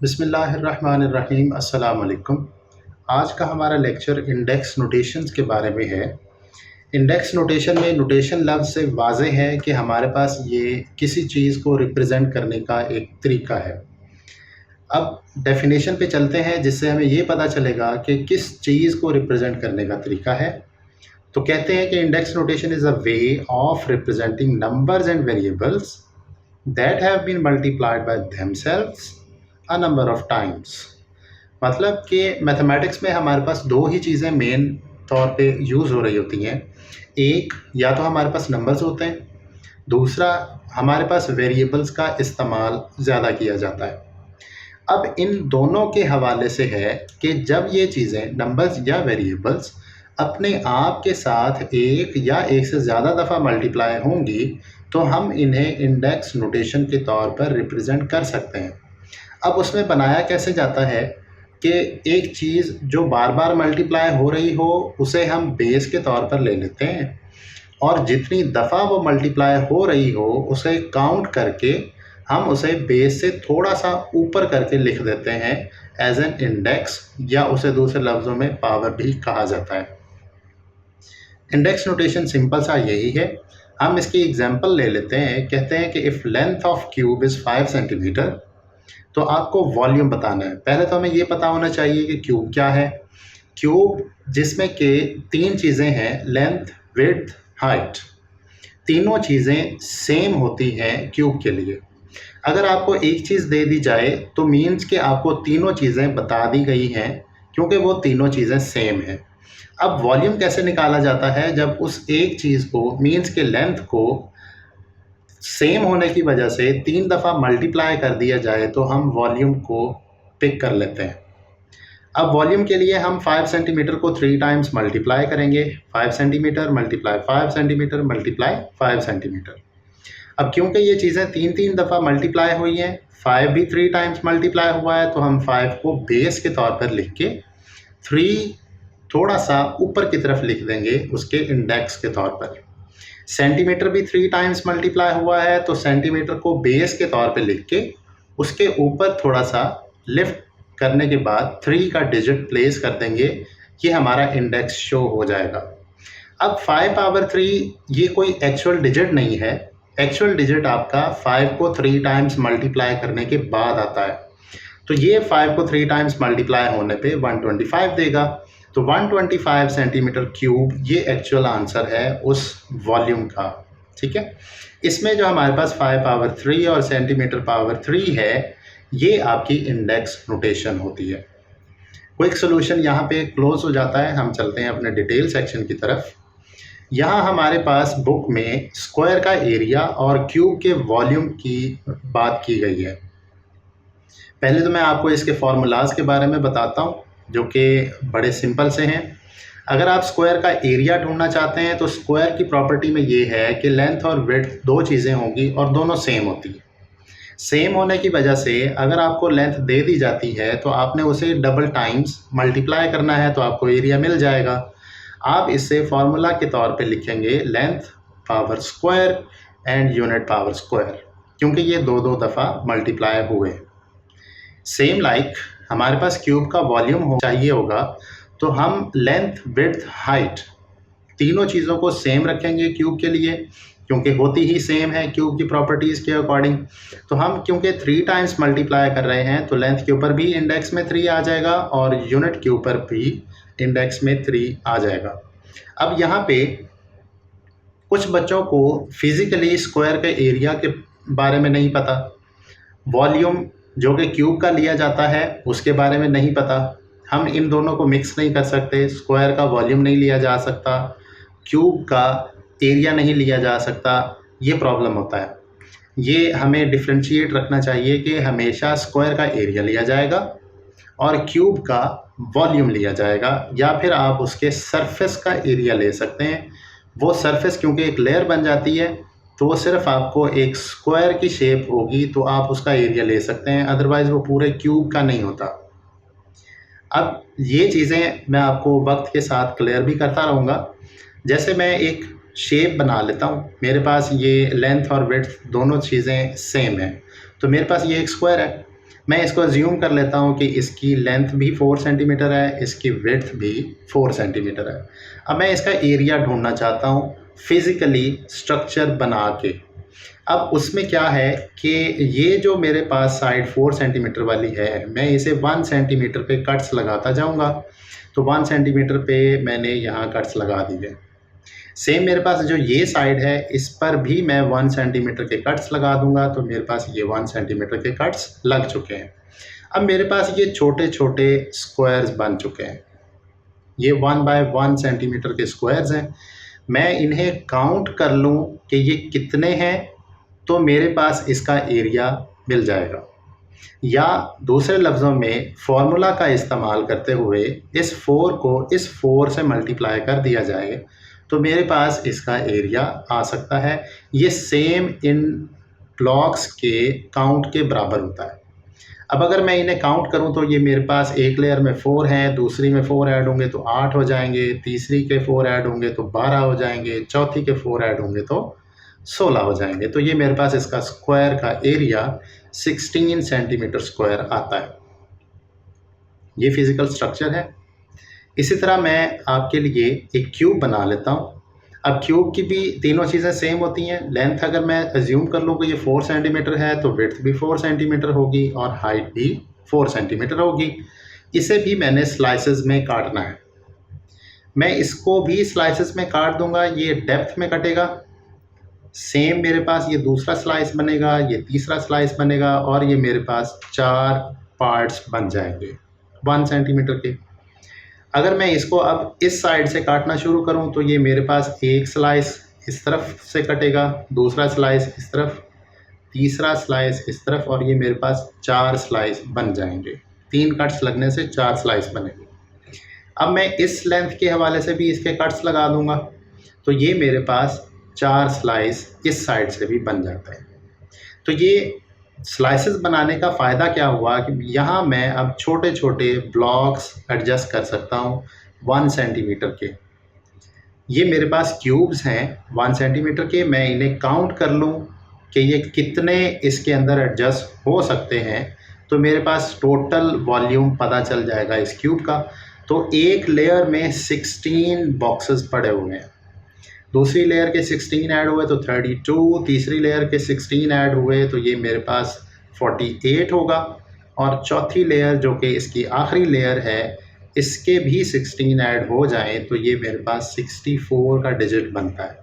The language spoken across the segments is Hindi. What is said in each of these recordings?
बिस्मिल्लाहिर्रहमानिर्रहीम अस्सलाम वालेकुम। आज का हमारा लेक्चर इंडेक्स नोटेशंस के बारे में है। इंडेक्स नोटेशन में नोटेशन लफ्ज़ से वाज़ेह है कि हमारे पास ये किसी चीज़ को रिप्रेजेंट करने का एक तरीका है। अब डेफिनेशन पे चलते हैं जिससे हमें ये पता चलेगा कि किस चीज़ को रिप्रेजेंट करने का तरीका है। तो कहते हैं कि index notation is a way of representing numbers and variables that have been multiplied by themselves a number of times. मतलब कि मैथमेटिक्स में हमारे पास दो ही चीज़ें मेन तौर पे यूज़ हो रही होती हैं। एक या तो हमारे पास नंबर्स होते हैं, दूसरा हमारे पास वेरिएबल्स का इस्तेमाल ज़्यादा किया जाता है। अब इन दोनों के हवाले से है कि जब ये चीज़ें नंबर्स या वेरिएबल्स अपने आप के साथ एक या एक से ज़्यादा दफ़ा मल्टीप्लाई होंगी तो हम इन्हें इंडेक्स नोटेशन के तौर पर रिप्रेजेंट कर सकते हैं। अब उसमें बनाया कैसे जाता है कि एक चीज़ जो बार बार मल्टीप्लाई हो रही हो उसे हम बेस के तौर पर ले लेते हैं और जितनी दफ़ा वो मल्टीप्लाई हो रही हो उसे काउंट करके हम उसे बेस से थोड़ा सा ऊपर करके लिख देते हैं एज एन इंडेक्स, या उसे दूसरे लफ्ज़ों में पावर भी कहा जाता है। इंडेक्स नोटेशन सिंपल सा यही है। हम इसकी एग्जांपल ले लेते हैं। कहते हैं कि if length of cube is 5 centimetre, तो आपको वॉल्यूम बताना है। पहले तो हमें ये पता होना चाहिए कि क्यूब क्या है। क्यूब जिसमें के तीन चीज़ें हैं, लेंथ, विड्थ, हाइट। तीनों चीज़ें सेम होती हैं क्यूब के लिए। अगर आपको एक चीज़ दे दी जाए तो मीन्स कि आपको तीनों चीज़ें बता दी गई हैं क्योंकि वो तीनों चीज़ें सेम हैं। अब वॉल्यूम कैसे निकाला जाता है? जब उस एक चीज़ को मीन्स के लेंथ को सेम होने की वजह से 3 दफ़ा मल्टीप्लाई कर दिया जाए तो हम वॉल्यूम को पिक कर लेते हैं। अब वॉल्यूम के लिए हम 5 सेंटीमीटर को 3 टाइम्स मल्टीप्लाई करेंगे। 5 centimetre multiply 5 centimetre multiply 5 centimetre. अब क्योंकि ये चीज़ें 3-3 दफ़ा मल्टीप्लाई हुई हैं, 5 भी 3 टाइम्स मल्टीप्लाई हुआ है, तो हम 5 को बेस के तौर पर लिख के 3 थोड़ा सा ऊपर की तरफ लिख देंगे उसके इंडेक्स के तौर पर। सेंटीमीटर भी 3 टाइम्स मल्टीप्लाई हुआ है तो सेंटीमीटर को बेस के तौर पे लिख के उसके ऊपर थोड़ा सा लिफ्ट करने के बाद 3 का डिजिट प्लेस कर देंगे। ये हमारा इंडेक्स शो हो जाएगा। अब 5 पावर 3 ये कोई एक्चुअल डिजिट नहीं है। एक्चुअल डिजिट आपका 5 को 3 टाइम्स मल्टीप्लाई करने के बाद आता है। तो ये 5 को 3 टाइम्स मल्टीप्लाई होने पे 125 देगा। तो 125 सेंटीमीटर क्यूब ये एक्चुअल आंसर है उस वॉल्यूम का। ठीक है, इसमें जो हमारे पास 5 पावर 3 और सेंटीमीटर पावर 3 है ये आपकी इंडेक्स नोटेशन होती है। क्विक सोल्यूशन यहाँ पे क्लोज हो जाता है। हम चलते हैं अपने डिटेल सेक्शन की तरफ। यहाँ हमारे पास बुक में स्क्वायर का एरिया और क्यूब के वॉल्यूम की बात की गई है। पहले तो मैं आपको इसके फार्मूलाज के बारे में बताता हूँ जो कि बड़े सिंपल से हैं। अगर आप स्क्वायर का एरिया ढूंढना चाहते हैं तो स्क्वायर की प्रॉपर्टी में ये है कि लेंथ और विड्थ दो चीज़ें होंगी और दोनों सेम होती है। सेम होने की वजह से अगर आपको लेंथ दे दी जाती है तो आपने उसे डबल टाइम्स मल्टीप्लाई करना है तो आपको एरिया मिल जाएगा। आप इससे फार्मूला के तौर पे लिखेंगे length power square and unit power square, क्योंकि ये दो दो दफ़ा मल्टीप्लाई हुए। सेम लाइक हमारे पास क्यूब का वॉल्यूम चाहिए होगा तो हम लेंथ, विड्थ, हाइट तीनों चीज़ों को सेम रखेंगे क्यूब के लिए, क्योंकि होती ही सेम है क्यूब की प्रॉपर्टीज़ के अकॉर्डिंग। तो हम क्योंकि 3 टाइम्स मल्टीप्लाई कर रहे हैं तो लेंथ के ऊपर भी इंडेक्स में 3 आ जाएगा और यूनिट के ऊपर भी इंडेक्स में 3 आ जाएगा। अब यहाँ पे कुछ बच्चों को फिज़िकली स्क्वायर के एरिया के बारे में नहीं पता, वॉल्यूम जो कि क्यूब का लिया जाता है उसके बारे में नहीं पता। हम इन दोनों को मिक्स नहीं कर सकते। स्क्वायर का वॉल्यूम नहीं लिया जा सकता, क्यूब का एरिया नहीं लिया जा सकता। ये प्रॉब्लम होता है। ये हमें डिफ्रेंशिएट रखना चाहिए कि हमेशा स्क्वायर का एरिया लिया जाएगा और क्यूब का वॉल्यूम लिया जाएगा, या फिर आप उसके सरफेस का एरिया ले सकते हैं। वो सरफेस क्योंकि एक लेयर बन जाती है तो वो सिर्फ आपको एक स्क्वायर की शेप होगी तो आप उसका एरिया ले सकते हैं, अदरवाइज़ वो पूरे क्यूब का नहीं होता। अब ये चीज़ें मैं आपको वक्त के साथ क्लियर भी करता रहूँगा। जैसे मैं एक शेप बना लेता हूँ, मेरे पास ये लेंथ और विड्थ दोनों चीज़ें सेम हैं, तो मेरे पास ये एक स्क्वायर है। मैं इसको अज्यूम कर लेता हूँ कि इसकी लेंथ भी 4 सेंटीमीटर है, इसकी विड्थ भी 4 सेंटीमीटर है। अब मैं इसका एरिया ढूंढना चाहता हूँ फिज़िकली स्ट्रक्चर बना के। अब उसमें क्या है कि ये जो मेरे पास साइड 4 सेंटीमीटर वाली है, मैं इसे 1 सेंटीमीटर पे कट्स लगाता जाऊँगा। तो 1 सेंटीमीटर पे मैंने यहाँ कट्स लगा दिए। सेम मेरे पास जो ये साइड है, इस पर भी मैं 1 सेंटीमीटर के कट्स लगा दूंगा। तो मेरे पास ये 1 सेंटीमीटर के कट्स लग चुके हैं। अब मेरे पास ये छोटे छोटे स्क्वायर्स बन चुके हैं। ये 1 बाय 1 सेंटीमीटर के स्क्वायर्स हैं। मैं इन्हें काउंट कर लूँ कि ये कितने हैं, तो मेरे पास इसका एरिया मिल जाएगा। या दूसरे लफ्ज़ों में फार्मूला का इस्तेमाल करते हुए इस 4 को इस 4 से मल्टीप्लाई कर दिया जाए तो मेरे पास इसका एरिया आ सकता है। ये सेम इन ब्लॉक्स के काउंट के बराबर होता है। अब अगर मैं इन्हें काउंट करूं तो ये मेरे पास एक लेयर में 4 हैं, दूसरी में 4 ऐड होंगे तो 8 हो जाएंगे, तीसरी के 4 ऐड होंगे तो 12 हो जाएंगे, चौथी के 4 ऐड होंगे तो 16 हो जाएंगे। तो ये मेरे पास इसका स्क्वायर का एरिया 16 सेंटीमीटर स्क्वायर आता है। ये फिज़िकल स्ट्रक्चर है। इसी तरह मैं आपके लिए एक क्यूब बना लेता हूँ। अब क्यूब की भी तीनों चीज़ें सेम होती हैं। लेंथ अगर मैं अज्यूम कर लूँ कि ये 4 सेंटीमीटर है तो विड्थ भी 4 सेंटीमीटर होगी और हाइट भी 4 सेंटीमीटर होगी। इसे भी मैंने स्लाइसेस में काटना है। मैं इसको भी स्लाइसेस में काट दूंगा। ये डेप्थ में कटेगा। सेम मेरे पास ये दूसरा स्लाइस बनेगा, ये तीसरा स्लाइस बनेगा और ये मेरे पास 4 पार्ट्स बन जाएंगे 1 सेंटीमीटर के। अगर मैं इसको अब इस साइड से काटना शुरू करूं तो ये मेरे पास एक स्लाइस इस तरफ से कटेगा, दूसरा स्लाइस इस तरफ, तीसरा स्लाइस इस तरफ और ये मेरे पास 4 स्लाइस बन जाएंगे। 3 कट्स लगने से 4 स्लाइस बनेंगे। अब मैं इस लेंथ के हवाले से भी इसके कट्स लगा दूंगा तो ये मेरे पास 4 स्लाइस इस साइड से भी बन जाता है। तो ये स्लाइसेस बनाने का फ़ायदा क्या हुआ कि यहाँ मैं अब छोटे छोटे ब्लॉक्स एडजस्ट कर सकता हूँ 1 सेंटीमीटर के। ये मेरे पास क्यूब्स हैं 1 सेंटीमीटर के। मैं इन्हें काउंट कर लूँ कि ये कितने इसके अंदर एडजस्ट हो सकते हैं तो मेरे पास टोटल वॉल्यूम पता चल जाएगा इस क्यूब का। तो एक लेयर में 16 बॉक्सेस पड़े हुए हैं, दूसरी लेयर के 16 ऐड हुए तो 32, तीसरी लेयर के 16 ऐड हुए तो ये मेरे पास 48 होगा और चौथी लेयर जो कि इसकी आखिरी लेयर है इसके भी 16 ऐड हो जाएं तो ये मेरे पास 64 का डिजिट बनता है।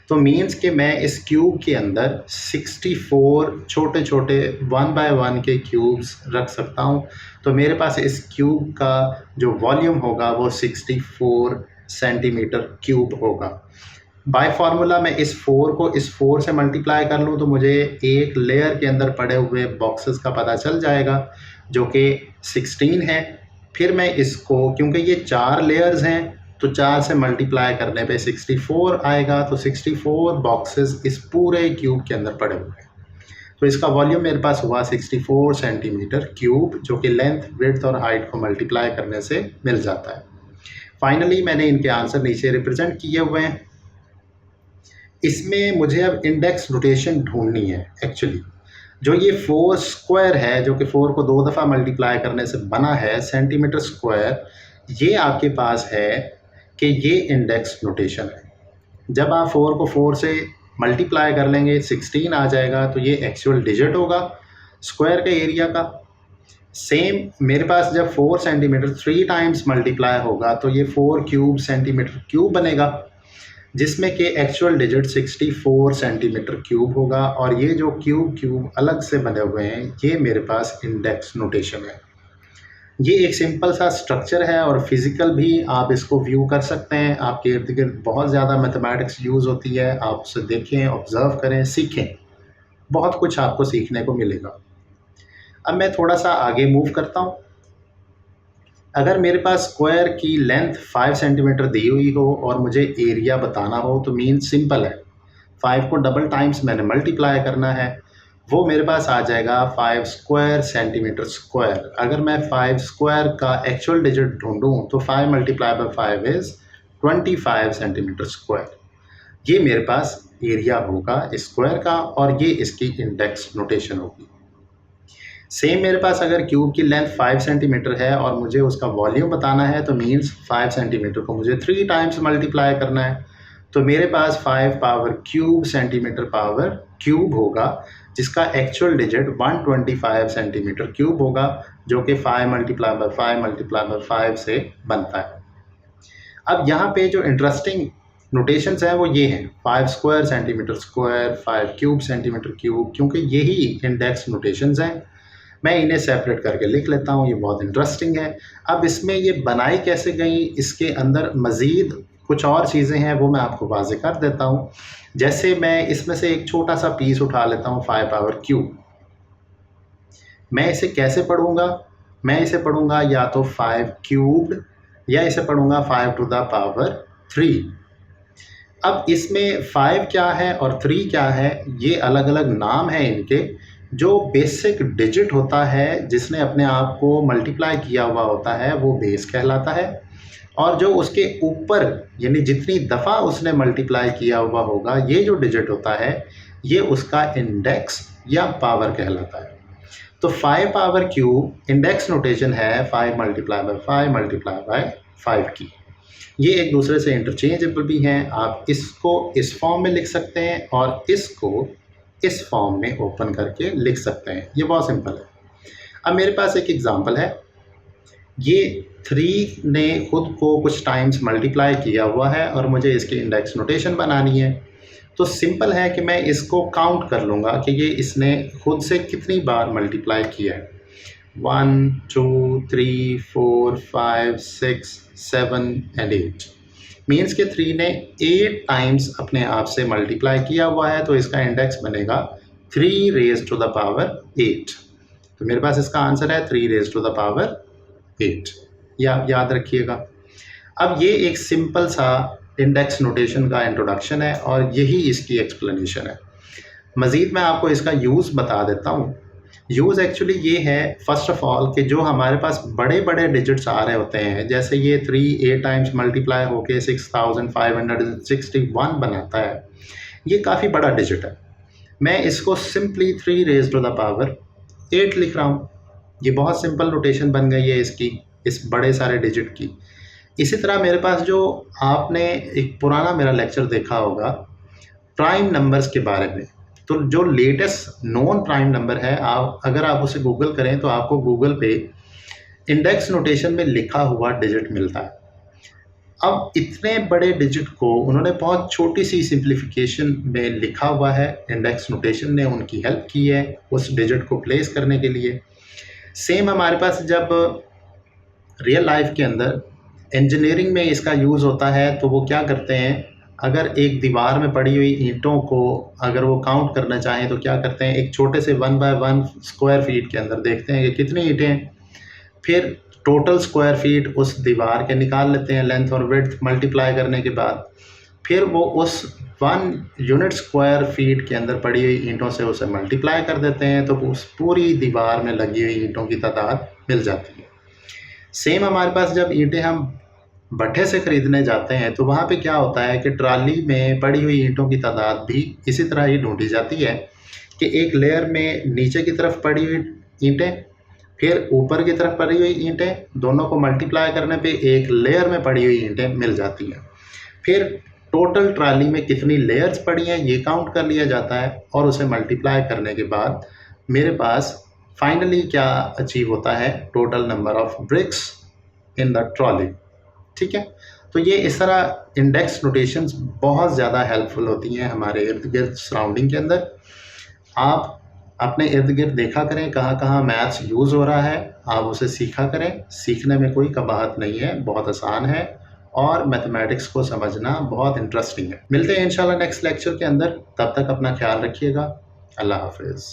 तो मीन्स कि मैं इस क्यूब के अंदर 64 छोटे छोटे 1 बाय 1 के क्यूब्स रख सकता हूँ। तो मेरे पास इस क्यूब का जो वॉल्यूम होगा वो 64 सेंटीमीटर क्यूब होगा। बाय फार्मूला मैं इस 4 को इस 4 से मल्टीप्लाई कर लूँ तो मुझे एक लेयर के अंदर पड़े हुए बॉक्सेस का पता चल जाएगा जो कि 16 है। फिर मैं इसको, क्योंकि ये 4 लेयर्स हैं तो 4 से मल्टीप्लाई करने पे 64 आएगा। तो 64 बॉक्सेस इस पूरे क्यूब के अंदर पड़े हुए हैं। तो इसका वॉल्यूम मेरे पास हुआ 64 सेंटीमीटर क्यूब जो कि लेंथ, विड्थ और हाइट को मल्टीप्लाई करने से मिल जाता है। फाइनली मैंने इनके आंसर नीचे रिप्रेजेंट किए हुए हैं। इसमें मुझे अब इंडेक्स नोटेशन ढूंढनी है। एक्चुअली जो ये 4 स्क्वायर है जो कि 4 को 2 दफ़ा मल्टीप्लाई करने से बना है सेंटीमीटर स्क्वायर, ये आपके पास है कि ये इंडेक्स नोटेशन है। जब आप 4 को 4 से मल्टीप्लाई कर लेंगे 16 आ जाएगा तो ये एक्चुअल डिजिट होगा स्क्वायर के एरिया का। सेम मेरे पास जब 4 सेंटीमीटर 3 टाइम्स मल्टीप्लाई होगा तो ये 4 क्यूब सेंटीमीटर क्यूब बनेगा जिसमें कि एक्चुअल डिजिट 64 सेंटीमीटर क्यूब होगा। और ये जो क्यूब अलग से बने हुए हैं ये मेरे पास इंडेक्स नोटेशन है। ये एक सिंपल सा स्ट्रक्चर है और फिज़िकल भी आप इसको व्यू कर सकते हैं। आपके इर्द गिर्द बहुत ज़्यादा मैथमेटिक्स यूज़ होती है, आप उसे देखें, ऑब्ज़र्व करें, सीखें, बहुत कुछ आपको सीखने को मिलेगा। अब मैं थोड़ा सा आगे मूव करता हूँ। अगर मेरे पास स्क्वायर की लेंथ 5 सेंटीमीटर दी हुई हो और मुझे एरिया बताना हो तो मीन सिंपल है, 5 को डबल टाइम्स मैंने मल्टीप्लाई करना है, वो मेरे पास आ जाएगा 5 स्क्वायर सेंटीमीटर स्क्वायर। अगर मैं 5 स्क्वायर का एक्चुअल डिजिट ढूंढूं तो 5 multiply by 5 is 25 centimetre square. ये मेरे पास एरिया होगा स्क्वायर का और ये इसकी इंडेक्स नोटेशन होगी। सेम मेरे पास अगर क्यूब की लेंथ 5 सेंटीमीटर है और मुझे उसका वॉल्यूम बताना है तो मीन्स 5 सेंटीमीटर को मुझे 3 टाइम्स मल्टीप्लाई करना है। तो मेरे पास 5 power cube centimetre power cube होगा, जिसका एक्चुअल डिजिट 125 सेंटीमीटर क्यूब होगा, जो कि 5 मल्टीप्लाई बाय 5 मल्टीप्लाई बाय 5 से बनता है। अब यहाँ पे जो इंटरेस्टिंग नोटेशंस हैं वो ये हैं 5 square centimetre square, 5 cube centimetre cube, क्योंकि यही इंडेक्स नोटेशंस हैं। मैं इन्हें सेपरेट करके लिख लेता हूँ, ये बहुत इंटरेस्टिंग है। अब इसमें ये बनाई कैसे गई, इसके अंदर मज़ीद कुछ और चीज़ें हैं, वो मैं आपको वाज़ेह कर देता हूँ। जैसे मैं इसमें से एक छोटा सा पीस उठा लेता हूँ 5 पावर क्यूब। मैं इसे कैसे पढ़ूँगा? मैं इसे पढ़ूँगा या तो 5 क्यूब्ड या इसे पढ़ूँगा 5 टू द पावर 3। अब इसमें 5 क्या है और 3 क्या है, ये अलग अलग नाम हैं इनके। जो बेसिक डिजिट होता है जिसने अपने आप को मल्टीप्लाई किया हुआ होता है वो बेस कहलाता है, और जो उसके ऊपर यानी जितनी दफ़ा उसने मल्टीप्लाई किया हुआ होगा ये जो डिजिट होता है ये उसका इंडेक्स या पावर कहलाता है। तो 5 पावर क्यूब इंडेक्स नोटेशन है 5 मल्टीप्लाई बाय 5 मल्टीप्लाई बाय 5 की। ये एक दूसरे से इंटरचेंजेबल भी हैं। आप इसको इस फॉर्म में लिख सकते हैं और इसको इस फॉर्म में ओपन करके लिख सकते हैं। ये बहुत सिंपल है। अब मेरे पास एक एग्जांपल है, ये 3 ने खुद को कुछ टाइम्स मल्टीप्लाई किया हुआ है और मुझे इसकी इंडेक्स नोटेशन बनानी है। तो सिंपल है कि मैं इसको काउंट कर लूँगा कि ये इसने खुद से कितनी बार मल्टीप्लाई किया है। 1 2 3 4 5 6 7 एंड 8 मीन्स के 3 ने 8 टाइम्स अपने आप से मल्टीप्लाई किया हुआ है, तो इसका इंडेक्स बनेगा 3 रेज टू द पावर 8। तो मेरे पास इसका आंसर है 3 रेज टू द पावर 8। ये आप याद रखिएगा। अब ये एक सिंपल सा इंडेक्स नोटेशन का इंट्रोडक्शन है और यही इसकी एक्सप्लेनेशन है। मज़ीद मैं आपको इसका यूज़ बता देता हूँ। यूज़ एक्चुअली ये है फर्स्ट ऑफ ऑल कि जो हमारे पास बड़े बड़े डिजिट्स आ रहे होते हैं, जैसे ये 3 8 टाइम्स मल्टीप्लाई होके 6561 बनाता है, ये काफ़ी बड़ा डिजिट है। मैं इसको simply 3 raise to the power 8 लिख रहा हूँ। ये बहुत सिंपल नोटेशन बन गई है इसकी, इस बड़े सारे डिजिट की। इसी तरह मेरे पास जो आपने एक पुराना मेरा लेक्चर देखा होगा प्राइम नंबर्स के बारे में, तो जो लेटेस्ट नॉन प्राइम नंबर है अगर आप उसे गूगल करें तो आपको गूगल पे इंडेक्स नोटेशन में लिखा हुआ डिजिट मिलता है। अब इतने बड़े डिजिट को उन्होंने बहुत छोटी सी सिंप्लीफिकेशन में लिखा हुआ है। इंडेक्स नोटेशन ने उनकी हेल्प की है उस डिजिट को प्लेस करने के लिए। सेम हमारे पास जब रियल लाइफ के अंदर इंजीनियरिंग में इसका यूज़ होता है तो वो क्या करते हैं, अगर एक दीवार में पड़ी हुई ईंटों को अगर वो काउंट करना चाहें तो क्या करते हैं, एक छोटे से 1 बाय 1 स्क्वायर फीट के अंदर देखते हैं कि कितनी ईंटें हैं, फिर टोटल स्क्वायर फीट उस दीवार के निकाल लेते हैं लेंथ और विड्थ मल्टीप्लाई करने के बाद, फिर वो उस 1 यूनिट स्क्वायर फीट के अंदर पड़ी हुई ईंटों से उसे मल्टीप्लाई कर देते हैं, तो उस पूरी दीवार में लगी हुई ईंटों की तादाद मिल जाती है। सेम हमारे पास जब ईंटें हम भट्ठे से ख़रीदने जाते हैं तो वहाँ पे क्या होता है कि ट्राली में पड़ी हुई ईंटों की तादाद भी इसी तरह ही ढूंढी जाती है कि एक लेयर में नीचे की तरफ पड़ी हुई ईंटें, फिर ऊपर की तरफ पड़ी हुई ईंटें, दोनों को मल्टीप्लाई करने पे एक लेयर में पड़ी हुई ईंटें मिल जाती हैं। फिर टोटल ट्राली में कितनी लेयर्स पड़ी हैं ये काउंट कर लिया जाता है और उसे मल्टीप्लाई करने के बाद मेरे पास फाइनली क्या अचीव होता है, total number of BRICS in the trolley. ठीक है, तो ये इस तरह इंडेक्स नोटेशंस बहुत ज़्यादा हेल्पफुल होती हैं हमारे इर्द गिर्द सराउंडिंग के अंदर। आप अपने इर्द गिर्द देखा करें कहाँ कहाँ मैथ्स यूज़ हो रहा है, आप उसे सीखा करें। सीखने में कोई कबाहत नहीं है, बहुत आसान है और मैथमेटिक्स को समझना बहुत इंटरेस्टिंग है। मिलते हैं इंशाल्लाह नेक्स्ट लेक्चर के अंदर, तब तक अपना ख्याल रखिएगा। अल्लाह हाफिज़।